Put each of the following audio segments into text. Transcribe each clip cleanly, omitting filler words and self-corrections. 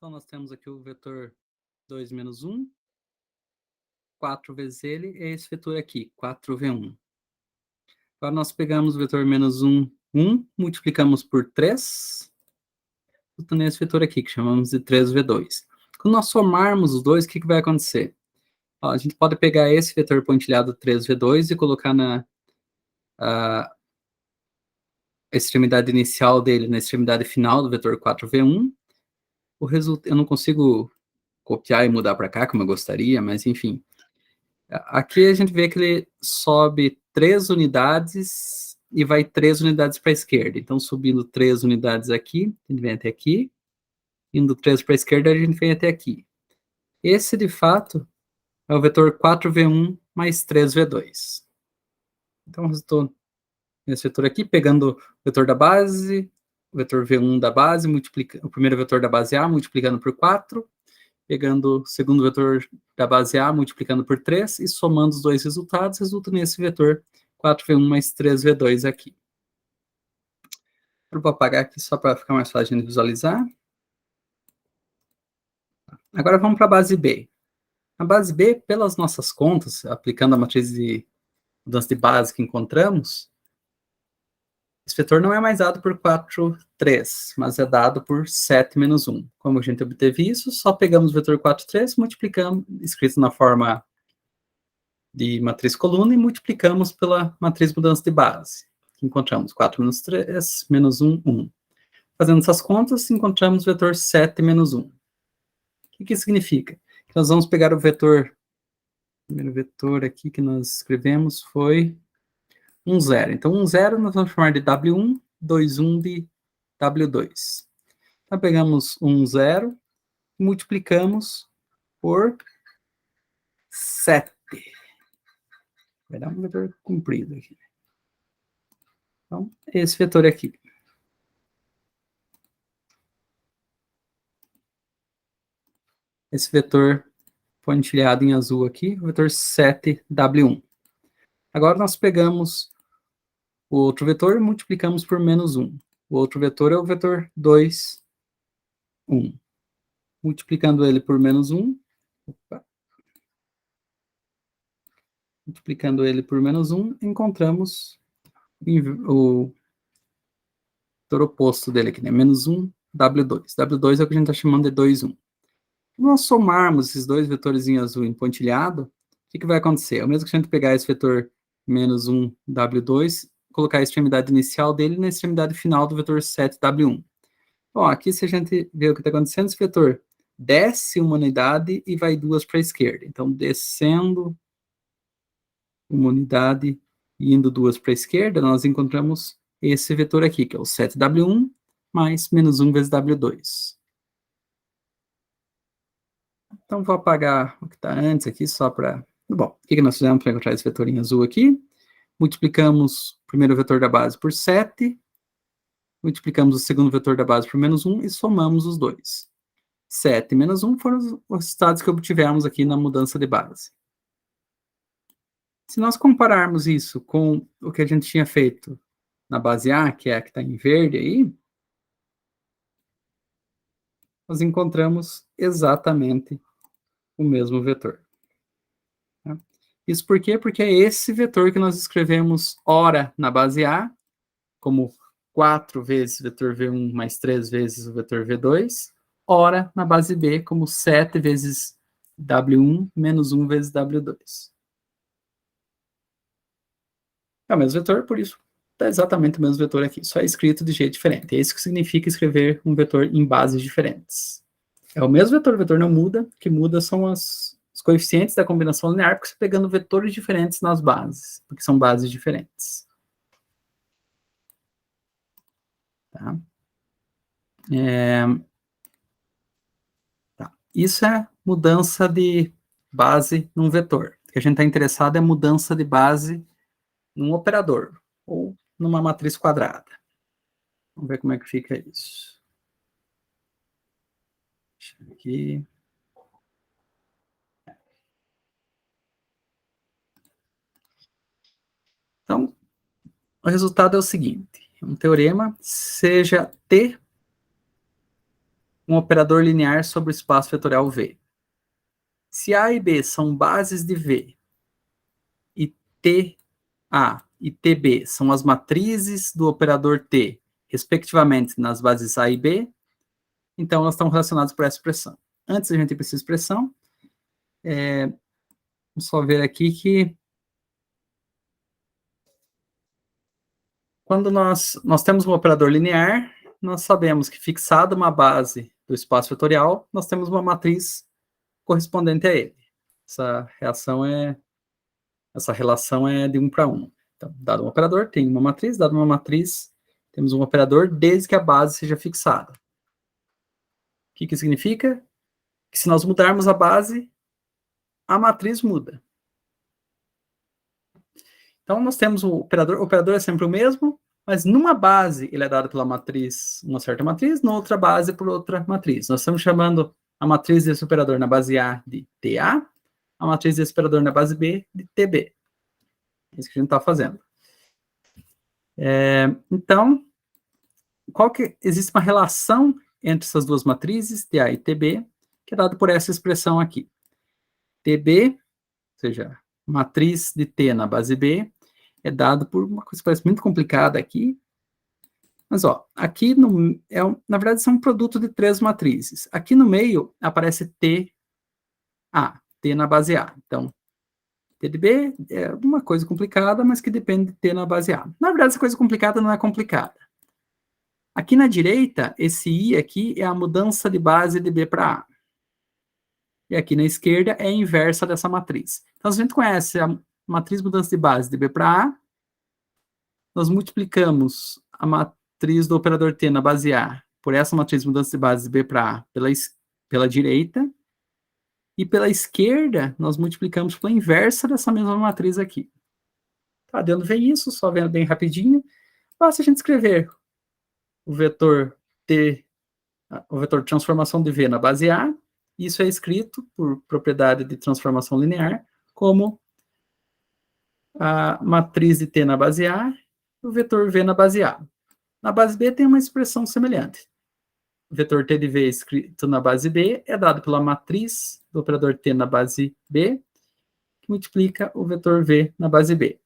Então, nós temos aqui o vetor 2 menos 1, 4 vezes ele, é esse vetor aqui, 4v1. Agora, nós pegamos o vetor menos 1, 1, multiplicamos por 3, resultando nesse vetor aqui, que chamamos de 3v2. Quando nós somarmos os dois, o que vai acontecer? Ó, a gente pode pegar esse vetor pontilhado 3v2 e colocar na extremidade inicial dele, na extremidade final do vetor 4v1. Eu não consigo copiar e mudar para cá, como eu gostaria, mas enfim. Aqui a gente vê que ele sobe 3 unidades e vai 3 unidades para a esquerda. Então, subindo 3 unidades aqui, a gente vem até aqui. Indo 3 para a esquerda, a gente vem até aqui. Esse, de fato, é o vetor 4v1 mais 3v2. Então, resultou nesse vetor aqui, pegando o vetor da base, o vetor v1 da base, o primeiro vetor da base A, multiplicando por 4, pegando o segundo vetor da base A, multiplicando por 3, e somando os dois resultados, resulta nesse vetor 4v1 mais 3v2 aqui. Eu vou apagar aqui só para ficar mais fácil de visualizar. Agora vamos para a base B. A base B, pelas nossas contas, aplicando a matriz de mudança de base que encontramos, esse vetor não é mais dado por 4, 3, mas é dado por 7 menos 1. Como a gente obteve isso, só pegamos o vetor 4, 3, multiplicamos, escrito na forma de matriz coluna, e multiplicamos pela matriz mudança de base. Encontramos 4 menos 3, menos 1, 1. Fazendo essas contas, encontramos o vetor 7 menos 1. O que isso significa? Que nós vamos pegar o vetor, o primeiro vetor aqui que nós escrevemos foi 1, 0. Então, 1, 0 nós vamos chamar de W1, 2, 1 de W2. Então, pegamos 1, 0 e multiplicamos por 7. Vai dar um vetor comprido aqui. Então, esse vetor aqui. Esse vetor pontilhado em azul aqui, o vetor 7W1. Agora nós pegamos o outro vetor e multiplicamos por menos 1. O outro vetor é o vetor 2, 1. Multiplicando ele por menos 1. Multiplicando ele por menos 1, encontramos o vetor oposto dele aqui, né? Menos 1, W2. W2 é o que a gente está chamando de 2, 1. Se nós somarmos esses dois vetores em azul em pontilhado, o que vai acontecer? É o mesmo que a gente pegar esse vetor menos 1, W2, colocar a extremidade inicial dele na extremidade final do vetor 7W1. Bom, aqui se a gente vê o que está acontecendo, esse vetor desce uma unidade e vai 2 para a esquerda. Então, descendo uma unidade e indo 2 para a esquerda, nós encontramos esse vetor aqui, que é o 7W1 mais menos 1 vezes W2. Então, vou apagar o que está antes aqui, só para... Bom, o que nós fizemos para encontrar esse vetor em azul aqui? Multiplicamos o primeiro vetor da base por 7, multiplicamos o segundo vetor da base por menos 1 e somamos os dois. 7 menos 1 foram os resultados que obtivemos aqui na mudança de base. Se nós compararmos isso com o que a gente tinha feito na base A, que é a que está em verde aí, nós encontramos exatamente o mesmo vetor. Tá? Isso por quê? Porque é esse vetor que nós escrevemos ora na base A, como 4 vezes o vetor V1 mais 3 vezes o vetor V2, ora na base B, como 7 vezes W1 menos 1 vezes W2. É o mesmo vetor, por isso é exatamente o mesmo vetor aqui, só é escrito de jeito diferente. É isso que significa escrever um vetor em bases diferentes. É o mesmo vetor, o vetor não muda, o que muda são os coeficientes da combinação linear, porque você está pegando vetores diferentes nas bases, porque são bases diferentes. Tá? Isso é mudança de base num vetor. O que a gente está interessado é mudança de base num operador, ou numa matriz quadrada. Vamos ver como é que fica isso. Deixa eu ver aqui. Então, o resultado é o seguinte. Um teorema, seja T um operador linear sobre o espaço vetorial V. Se A e B são bases de V, e TA e TB são as matrizes do operador T, respectivamente, nas bases A e B, então elas estão relacionadas por essa expressão. Antes de a gente ir para essa expressão, vamos só ver aqui que quando nós temos um operador linear, nós sabemos que fixada uma base do espaço vetorial, nós temos uma matriz correspondente a ele. Essa relação é de 1 para 1. Então, dado um operador, tem uma matriz, dado uma matriz, temos um operador desde que a base seja fixada. O que significa? Que se nós mudarmos a base, a matriz muda. Então, nós temos o operador é sempre o mesmo, mas numa base ele é dado pela matriz, uma certa matriz, noutra base por outra matriz. Nós estamos chamando a matriz desse operador na base A de TA, a matriz desse operador na base B de TB. É isso que a gente está fazendo. Então, existe uma relação entre essas duas matrizes, TA e TB, que é dado por essa expressão aqui. TB, ou seja, matriz de T na base B, é dado por uma coisa que parece muito complicada aqui. Mas, ó, aqui, na verdade, são um produto de 3 matrizes. Aqui no meio aparece TA, T na base A. Então, T de B é uma coisa complicada, mas que depende de T na base A. Na verdade, essa coisa complicada não é complicada. Aqui na direita, esse I aqui é a mudança de base de B para A. E aqui na esquerda é a inversa dessa matriz. Então, se a gente conhece a matriz mudança de base de B para A, nós multiplicamos a matriz do operador T na base A por essa matriz mudança de base de B para A pela direita, e pela esquerda nós multiplicamos pela inversa dessa mesma matriz aqui. Tá dando ver isso, só vendo bem rapidinho. Basta a gente escrever o vetor T, o vetor de transformação de V na base A. Isso é escrito, por propriedade de transformação linear, como a matriz de T na base A e o vetor V na base A. Na base B tem uma expressão semelhante. O vetor T de V escrito na base B é dado pela matriz do operador T na base B, que multiplica o vetor V na base B.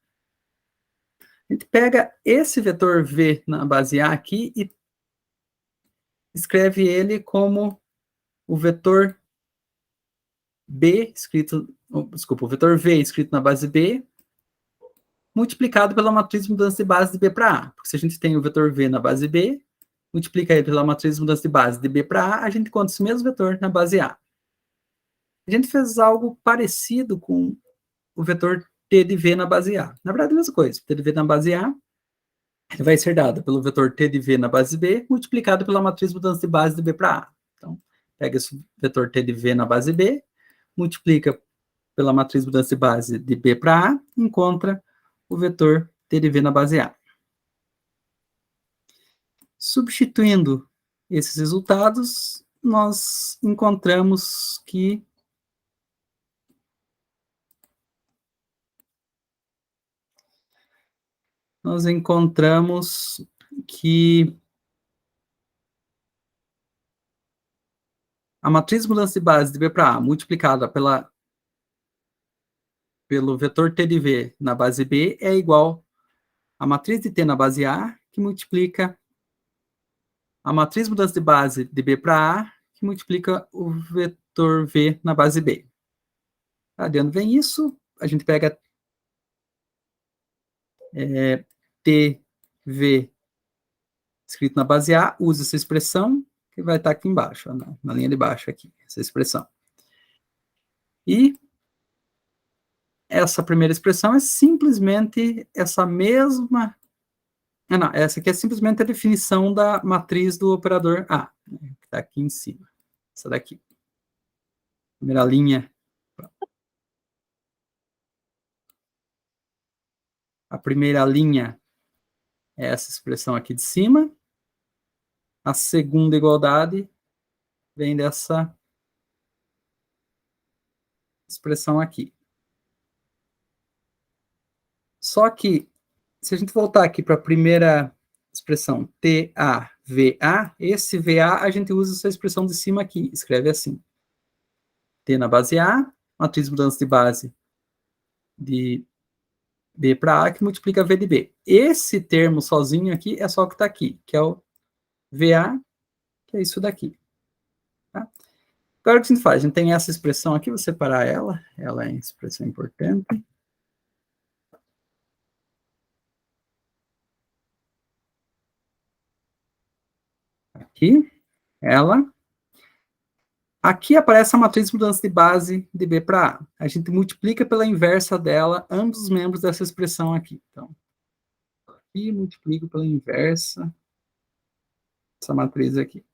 A gente pega esse vetor V na base A aqui e escreve ele como o vetor B escrito, desculpa, o vetor V escrito na base B, multiplicado pela matriz de mudança de base de B para A. Porque se a gente tem o vetor V na base B, multiplica ele pela matriz de mudança de base de B para A, a gente encontra esse mesmo vetor na base A. A gente fez algo parecido com o vetor T de V na base A. Na verdade, é a mesma coisa. T de V na base A ele vai ser dado pelo vetor T de V na base B, multiplicado pela matriz de mudança de base de B para A. Então, pega esse vetor T de V na base B, multiplica pela matriz de mudança de base de B para A, encontra o vetor T de V na base A. Substituindo esses resultados, nós encontramos que a matriz de mudança de base de B para A multiplicada pelo vetor T de V na base B é igual a matriz de T na base A, que multiplica a matriz de mudança de base de B para A, que multiplica o vetor V na base B. Adiando vem isso, a gente pega TV escrito na base A, usa essa expressão, que vai estar aqui embaixo, na linha de baixo aqui, essa expressão. E essa primeira expressão é simplesmente essa mesma... não, essa aqui é simplesmente a definição da matriz do operador A, né, que está aqui em cima. Essa daqui. Primeira linha. A primeira linha é essa expressão aqui de cima. A segunda igualdade vem dessa expressão aqui. Só que, se a gente voltar aqui para a primeira expressão, TA VA, esse VA a gente usa essa expressão de cima aqui, escreve assim. T na base A, matriz de mudança de base de B para A, que multiplica V de B. Esse termo sozinho aqui é só o que está aqui, que é o VA, que é isso daqui. Tá? Agora o que a gente faz? A gente tem essa expressão aqui, vou separar ela é expressão importante. Aqui, ela. Aqui aparece a matriz de mudança de base de B para A. A gente multiplica pela inversa dela ambos os membros dessa expressão aqui. Então, aqui multiplico pela inversa essa matriz aqui.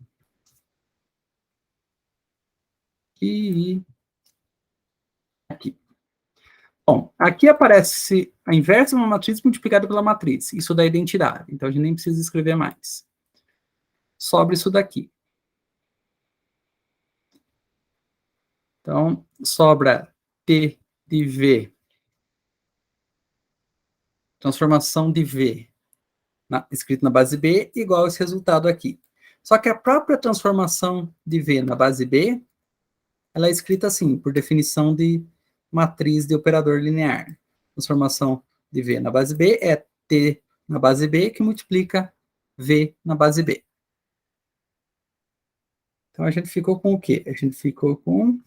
E aqui. Bom, aqui aparece a inversa de uma matriz multiplicada pela matriz. Isso dá identidade. Então, a gente nem precisa escrever mais. Sobra isso daqui. Então, sobra T de V, transformação de V, escrito na base B, igual a esse resultado aqui. Só que a própria transformação de V na base B, ela é escrita assim, por definição de matriz de operador linear. Transformação de V na base B é T na base B, que multiplica V na base B. Então, a gente ficou com o quê? A gente ficou com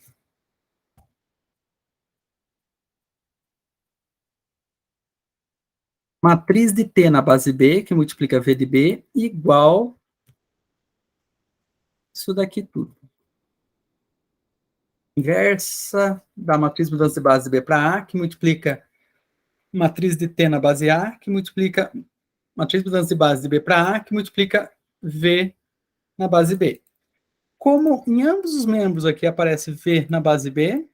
matriz de T na base B, que multiplica V de B, igual isso daqui tudo. Inversa da matriz de mudança de base de B para A, que multiplica matriz de T na base A, que multiplica matriz de mudança de base de B para A, que multiplica V na base B. Como em ambos os membros aqui aparece V na base B,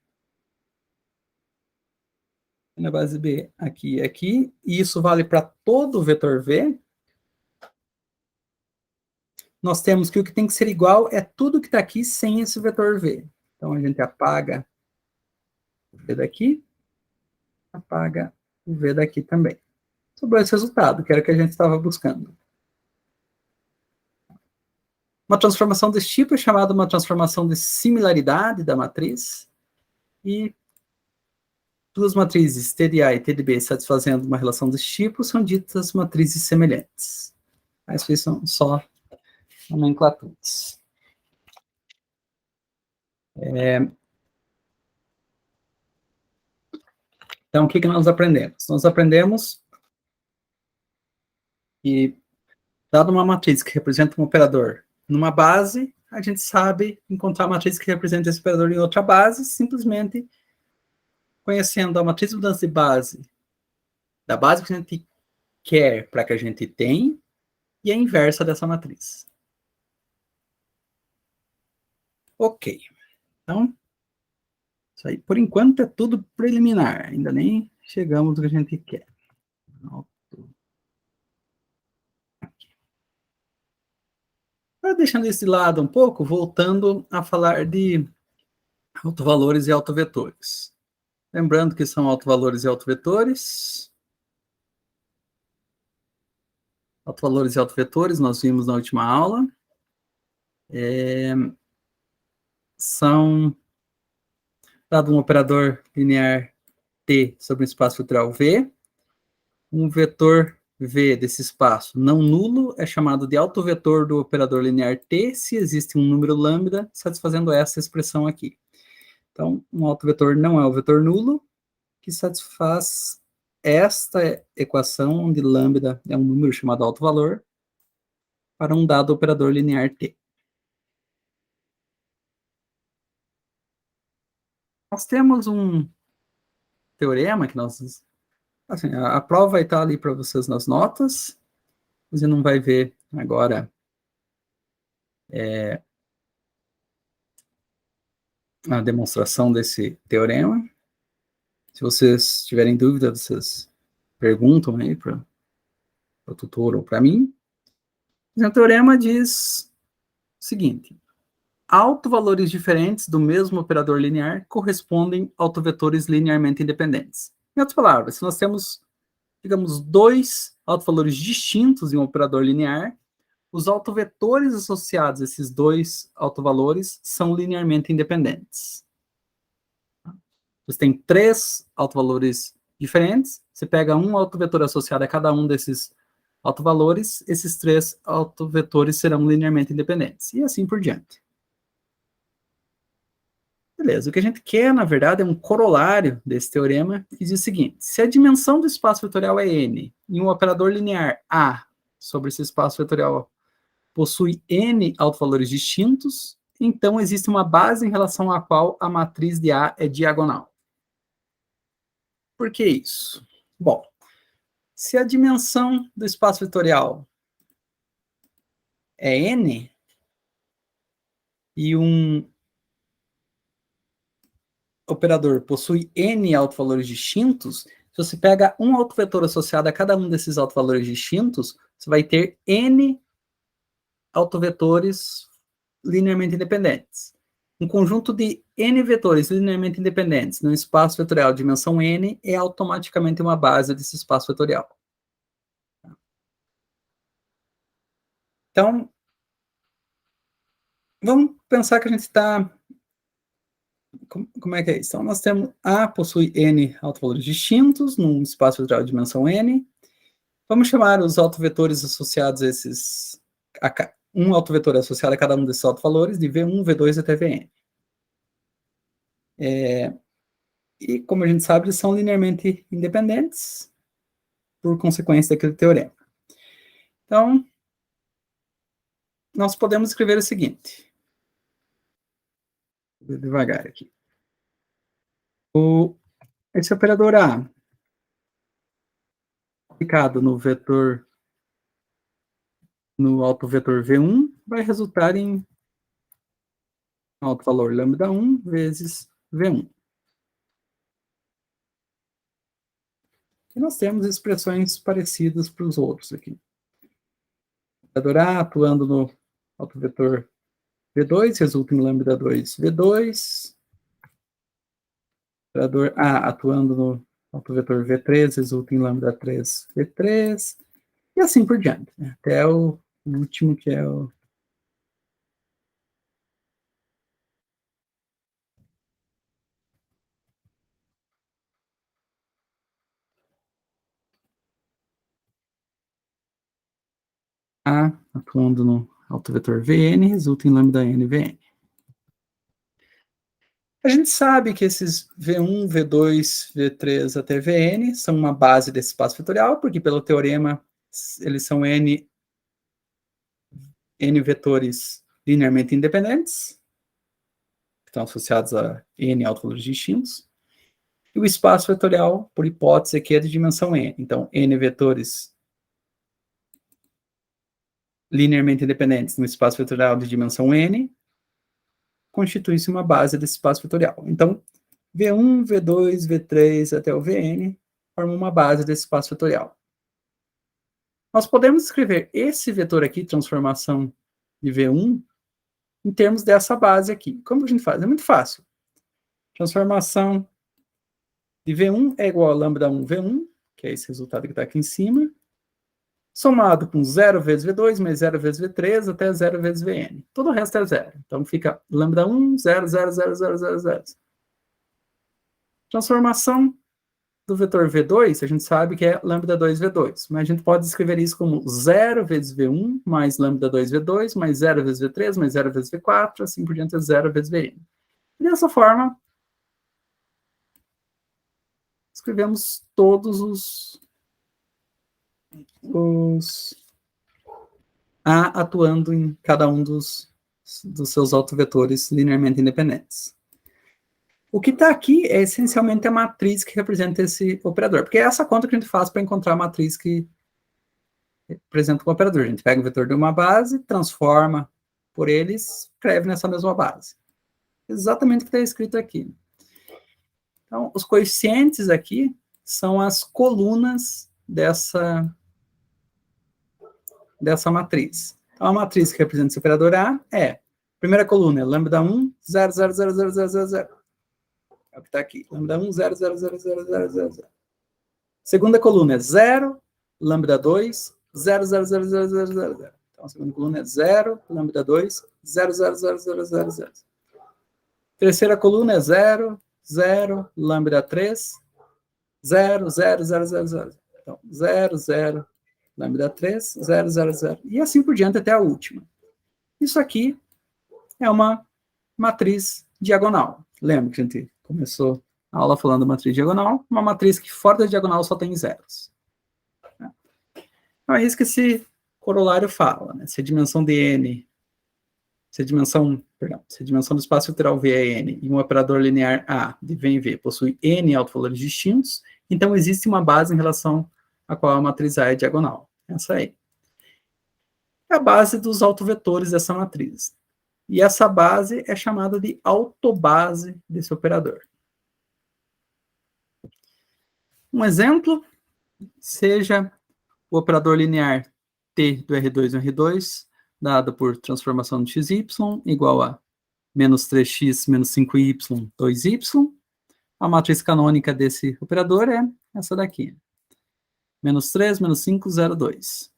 na base B aqui e aqui, e isso vale para todo o vetor V, nós temos que o que tem que ser igual é tudo que está aqui sem esse vetor V. Então, a gente apaga o V daqui, apaga o V daqui também. Sobrou esse resultado, que era o que a gente estava buscando. Uma transformação desse tipo é chamada uma transformação de similaridade da matriz, e duas matrizes, T de A e T de B, satisfazendo uma relação desse tipo, são ditas matrizes semelhantes. Mas são só nomenclaturas. Então, o que nós aprendemos? Nós aprendemos que, dado uma matriz que representa um operador numa base, a gente sabe encontrar a matriz que representa esse operador em outra base, simplesmente conhecendo a matriz de mudança de base, da base que a gente quer para que a gente tenha, e a inversa dessa matriz. Ok. Então, isso aí, por enquanto, é tudo preliminar. Ainda nem chegamos no que a gente quer. Agora, deixando isso de lado um pouco, voltando a falar de autovalores e autovetores. Lembrando que são autovalores e autovetores. Autovalores e autovetores, nós vimos na última aula. São, dado um operador linear T sobre um espaço vetorial V, um vetor V desse espaço não nulo é chamado de autovetor do operador linear T se existe um número lambda satisfazendo essa expressão aqui. Então, um autovetor não é o vetor nulo, que satisfaz esta equação, onde lambda é um número chamado autovalor, para um dado operador linear T. Nós temos um teorema que nós... Assim, a prova vai estar ali para vocês nas notas. Você não vai ver agora a demonstração desse teorema. Se vocês tiverem dúvida, vocês perguntam aí para o tutor ou para mim. O teorema diz o seguinte: autovalores diferentes do mesmo operador linear correspondem a autovetores linearmente independentes. Em outras palavras, se nós temos, digamos, dois autovalores distintos em um operador linear, os autovetores associados a esses dois autovalores são linearmente independentes. Você tem 3 autovalores diferentes, você pega um autovetor associado a cada um desses autovalores, esses 3 autovetores serão linearmente independentes, e assim por diante. Beleza, o que a gente quer, na verdade, é um corolário desse teorema, que diz o seguinte: se a dimensão do espaço vetorial é n, e um operador linear A sobre esse espaço vetorial possui n autovalores distintos, então existe uma base em relação à qual a matriz de A é diagonal. Por que isso? Bom, se a dimensão do espaço vetorial é n, e um operador possui n autovalores distintos, se você pega um autovetor associado a cada um desses autovalores distintos, você vai ter n autovetores linearmente independentes. Um conjunto de n vetores linearmente independentes no espaço vetorial de dimensão n é automaticamente uma base desse espaço vetorial. Então, vamos pensar que a gente está... Como é que é isso? Então, nós temos A possui n autovalores distintos num espaço vetorial de dimensão n. Vamos chamar os autovetores associados a esses... um autovetor associado a cada um desses autovalores de V1, V2 até Vn. E, como a gente sabe, eles são linearmente independentes por consequência daquele teorema. Então, nós podemos escrever o seguinte. Vou devagar aqui. Esse operador A, aplicado no autovetor V1, vai resultar em autovalor lambda1 vezes V1. E nós temos expressões parecidas para os outros aqui. O operador A atuando no autovetor V2 resulta em lambda2 V2. O operador A atuando no autovetor V3 resulta em lambda3 V3. E assim por diante, né? Até o último, que é o... A atuando no autovetor Vn resulta em lambda-n Vn. A gente sabe que esses V1, V2, V3 até Vn são uma base desse espaço vetorial, porque pelo teorema eles são n vetores linearmente independentes, que estão associados a n autovalores distintos. E o espaço vetorial, por hipótese, aqui é de dimensão n. Então, n vetores linearmente independentes no espaço vetorial de dimensão n constitui-se uma base desse espaço vetorial. Então, V1, V2, V3 até o Vn formam uma base desse espaço vetorial. Nós podemos escrever esse vetor aqui, transformação de V1, em termos dessa base aqui. Como a gente faz? É muito fácil. Transformação de V1 é igual a lambda1 V1, que é esse resultado que está aqui em cima, somado com 0 vezes V2, mais 0 vezes V3, até 0 vezes Vn. Todo o resto é 0. Então, fica lambda1, 0, 0, 0, 0, 0, 0. Transformação do vetor V2, a gente sabe que é lambda2 V2, mas a gente pode escrever isso como 0 vezes V1, mais lambda2 V2, mais 0 vezes V3, mais 0 vezes V4, assim por diante, é 0 vezes Vn. E dessa forma, escrevemos todos os A atuando em cada um dos seus autovetores linearmente independentes. O que está aqui é essencialmente a matriz que representa esse operador, porque é essa conta que a gente faz para encontrar a matriz que representa o operador. A gente pega o vetor de uma base, transforma por ele e escreve nessa mesma base. Exatamente o que está escrito aqui. Então, os coeficientes aqui são as colunas dessa matriz. Então, a matriz que representa esse operador A é, primeira coluna é lambda1, 0, 0, 0, 0, 0, 0, 0. É o que está aqui. Lambda1, 0, 0, 0, 0, 0, 0, 0. Segunda coluna é 0, lambda2, 0, 0, 0, 0, 0, 0, 0. Então, a segunda coluna é 0, lambda 2, 0, 0, 0, 0, 0, 0. Terceira coluna é 0, 0, lambda 3, 0, 0, 0, 0, 0. Então, 0, 0, lambda 3, 0, 0, 0. E assim por diante até a última. Isso aqui é uma matriz diagonal. Lembra que a gente começou a aula falando matriz diagonal? Uma matriz que fora da diagonal só tem zeros. Então é isso que esse corolário fala, né? Se a dimensão de n, se a dimensão do espaço vetorial V é n e um operador linear A de V em V possui n autovalores distintos, então existe uma base em relação a qual a matriz A é diagonal. Essa aí. É a base dos autovetores dessa matriz. E essa base é chamada de autobase desse operador. Um exemplo, seja o operador linear T do R2 no R2, dado por transformação de xy, igual a menos 3x menos 5y, 2y. A matriz canônica desse operador é essa daqui. Menos 3, menos 5, 0, 2.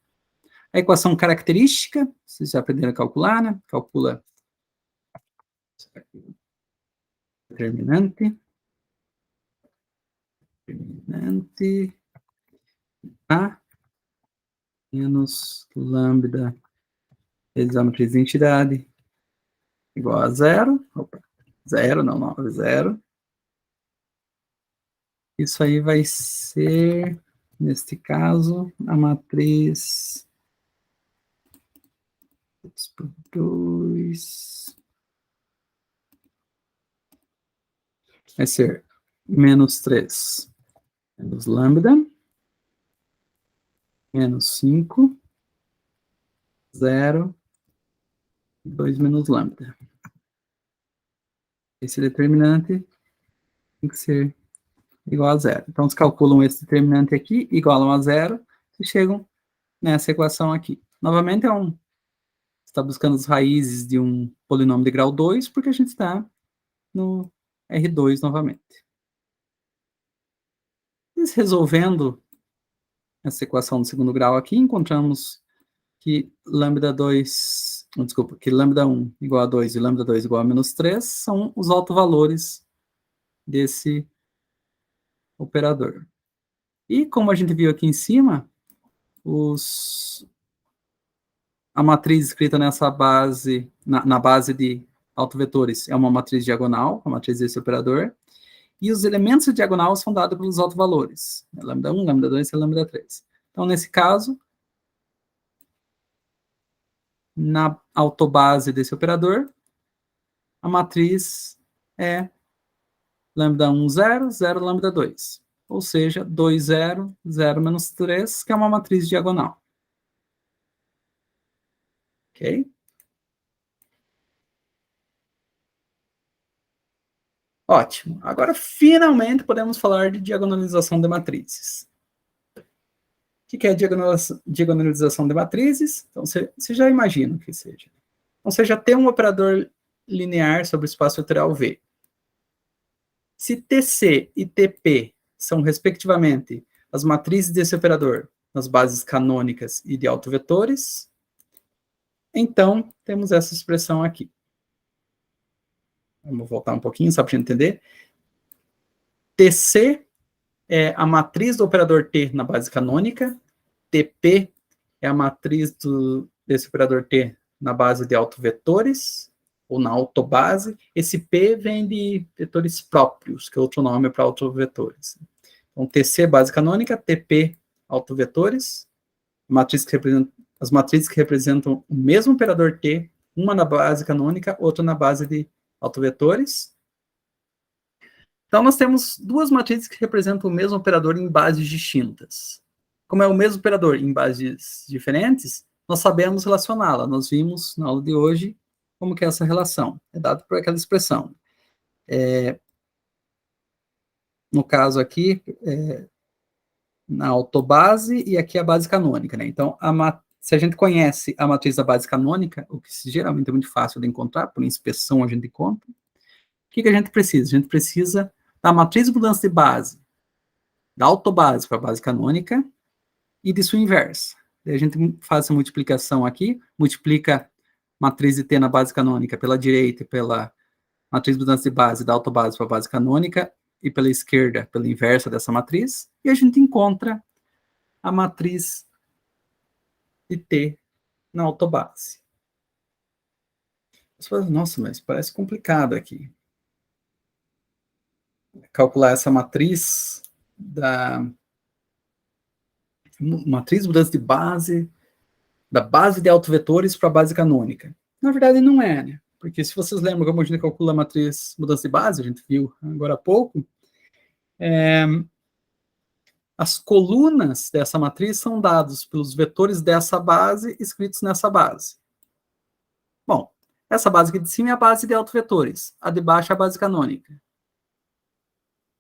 A equação característica, vocês já aprenderam a calcular, né? Calcula determinante A menos lambda vezes a matriz de identidade igual a 0. Opa, 0, não, 0. Isso aí vai ser, neste caso, a matriz 2 vai ser menos 3 menos lambda, menos 5, 0, 2 menos lambda. Esse determinante tem que ser igual a 0. Então, vocês calculam esse determinante aqui, igualam a 0, e chegam nessa equação aqui. Novamente, está buscando as raízes de um polinômio de grau 2, porque a gente está no R2 novamente. E resolvendo essa equação do segundo grau aqui, encontramos que lambda 1 igual a 2 e lambda 2 igual a menos 3 são os autovalores desse operador. E como a gente viu aqui em cima, a matriz escrita nessa base, na base de autovetores, é uma matriz diagonal, a matriz desse operador, e os elementos de diagonal são dados pelos autovalores, lambda 1, lambda 2 e lambda 3. Então, nesse caso, na autobase desse operador, a matriz é lambda 1, 0, 0, lambda 2. Ou seja, 2, 0, 0 menos 3, que é uma matriz diagonal. Ok? Ótimo. Agora, finalmente, podemos falar de diagonalização de matrizes. O que é diagonalização de matrizes? Então, você já imagina o que seja. Então, você já tem um operador linear sobre o espaço vetorial V. Se TC e TP são, respectivamente, as matrizes desse operador nas bases canônicas e de autovetores, então, temos essa expressão aqui. Vamos voltar um pouquinho, só para a gente entender. TC é a matriz do operador T na base canônica, TP é a matriz desse operador T na base de autovetores, ou na autobase. Esse P vem de vetores próprios, que é outro nome para autovetores. Então, TC, base canônica, TP, autovetores, as matrizes que representam o mesmo operador T, uma na base canônica, outra na base de autovetores. Então, nós temos duas matrizes que representam o mesmo operador em bases distintas. Como é o mesmo operador em bases diferentes, nós sabemos relacioná-la. Nós vimos na aula de hoje como que é essa relação. É dado por aquela expressão. No caso aqui, na autobase e aqui a base canônica, né? Então, se a gente conhece a matriz da base canônica, o que geralmente é muito fácil de encontrar, por inspeção a gente encontra, o que a gente precisa? A gente precisa da matriz de mudança de base, da autobase para a base canônica e de sua inversa. Daí a gente faz essa multiplicação aqui, multiplica matriz de T na base canônica pela direita e pela matriz de mudança de base da autobase para a base canônica, e pela esquerda, pela inversa dessa matriz, e a gente encontra a matriz de T na autobase. Você fala, nossa, mas parece complicado aqui. Calcular essa matriz da matriz de mudança de base, da base de autovetores para a base canônica. Na verdade, não é, né? Porque se vocês lembram como a gente calcula a matriz mudança de base, a gente viu agora há pouco, as colunas dessa matriz são dados pelos vetores dessa base escritos nessa base. Bom, essa base aqui de cima é a base de autovetores, a de baixo é a base canônica.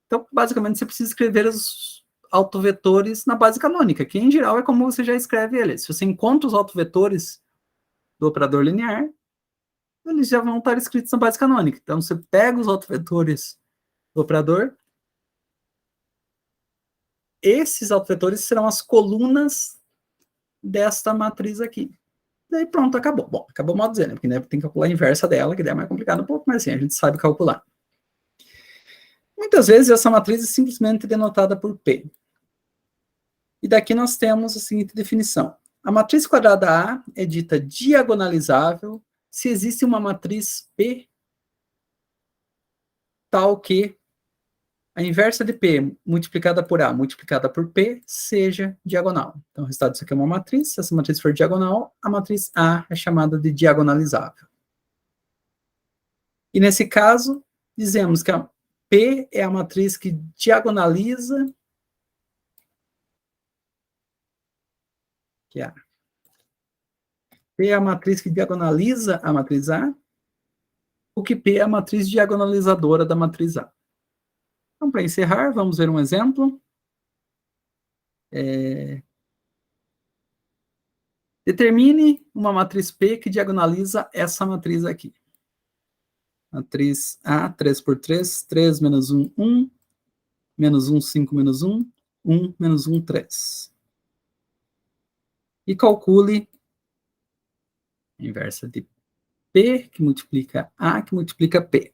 Então, basicamente, você precisa escrever os autovetores na base canônica, que em geral é como você já escreve eles. Se você encontra os autovetores do operador linear, eles já vão estar escritos na base canônica. Então, você pega os autovetores do operador, esses autovetores serão as colunas desta matriz aqui. Daí pronto, acabou. Bom, acabou mal dizendo, porque né, tem que calcular a inversa dela, que daí é mais complicado um pouco, mas assim, a gente sabe calcular. Muitas vezes essa matriz é simplesmente denotada por P. E daqui nós temos a seguinte definição. A matriz quadrada A é dita diagonalizável se existe uma matriz P tal que a inversa de P multiplicada por A multiplicada por P seja diagonal. Então, o resultado disso aqui é uma matriz. Se essa matriz for diagonal, a matriz A é chamada de diagonalizável. E nesse caso, dizemos que a P é a matriz que diagonaliza, que é P é a matriz que diagonaliza a matriz A, o que P é a matriz diagonalizadora da matriz A. Então, para encerrar, vamos ver um exemplo. Determine uma matriz P que diagonaliza essa matriz aqui. Matriz A, 3 por 3, 3 menos 1, 1, menos 1, 5 menos 1, 1 menos 1, 3. E calcule a inversa de P, que multiplica A, que multiplica P.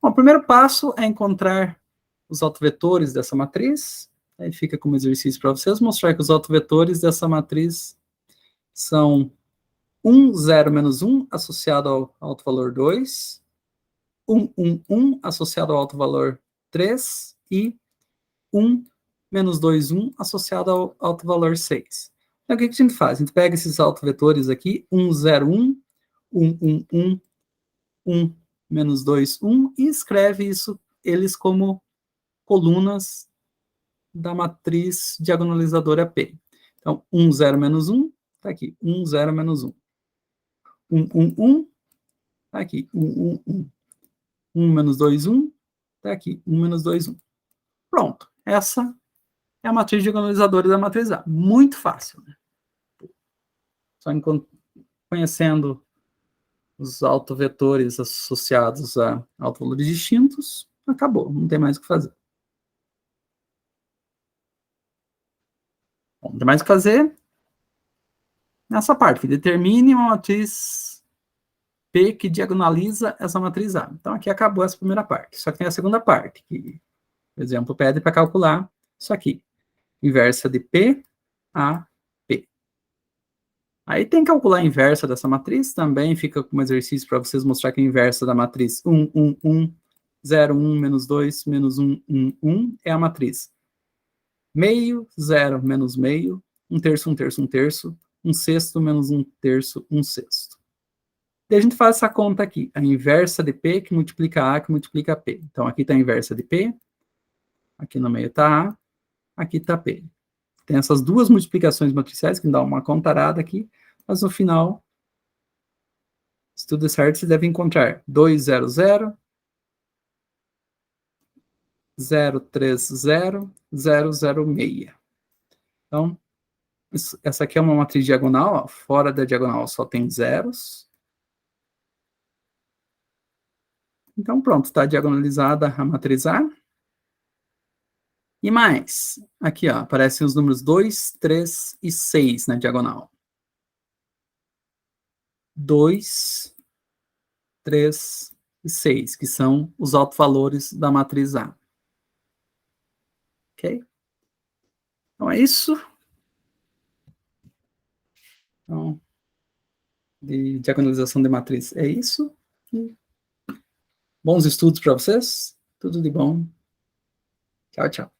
Bom, o primeiro passo é encontrar os autovetores dessa matriz. Aí fica como exercício para vocês mostrar que os autovetores dessa matriz são 1, 0, menos 1, associado ao alto valor 2, 1, 1, 1, associado ao alto valor 3, e 1, menos 2, 1, associado ao alto valor 6. Então, o que a gente faz? A gente pega esses autovetores aqui, 1, 0, 1, 1, 1, 1, 1, menos 2, 1, e escreve eles como colunas da matriz diagonalizadora P. Então, 1, 0, menos 1, está aqui, 1, 0, menos 1. 1, 1, 1, está aqui, 1, 1, 1. 1 menos 2, 1, está aqui, 1 menos 2, 1. Pronto, essa é a matriz diagonalizadora da matriz A. Muito fácil, né? Só conhecendo os autovetores associados a autovalores distintos, acabou, não tem mais o que fazer. Bom, não tem mais o que fazer nessa parte, que determine uma matriz P que diagonaliza essa matriz A. Então, aqui acabou essa primeira parte. Só que tem a segunda parte, que o exemplo pede para calcular isso aqui. Inversa de P a P. Aí tem que calcular a inversa dessa matriz, também fica como exercício para vocês mostrar que a inversa da matriz 1, 1, 1, 0, 1, menos 2, menos 1, 1, 1, é a matriz meio, 0, menos meio, 1 terço, 1 terço, 1 terço, 1 sexto, menos 1 terço, 1 sexto. E a gente faz essa conta aqui, a inversa de P que multiplica A que multiplica P. Então, aqui está a inversa de P, aqui no meio está A, aqui está P. Tem essas duas multiplicações matriciais, que dá uma contarada aqui, mas no final, se tudo é certo, você deve encontrar 2, 0, 0, 0, 3, 0, 0, 0, 6. Então, essa aqui é uma matriz diagonal, ó, fora da diagonal só tem zeros. Então, pronto, está diagonalizada a matriz A. E mais, aqui, ó, aparecem os números 2, 3 e 6 na diagonal. 2, 3 e 6, que são os autovalores da matriz A. Ok? Então é isso. Então, de diagonalização de matriz é isso. Bons estudos para vocês. Tudo de bom. Tchau, tchau.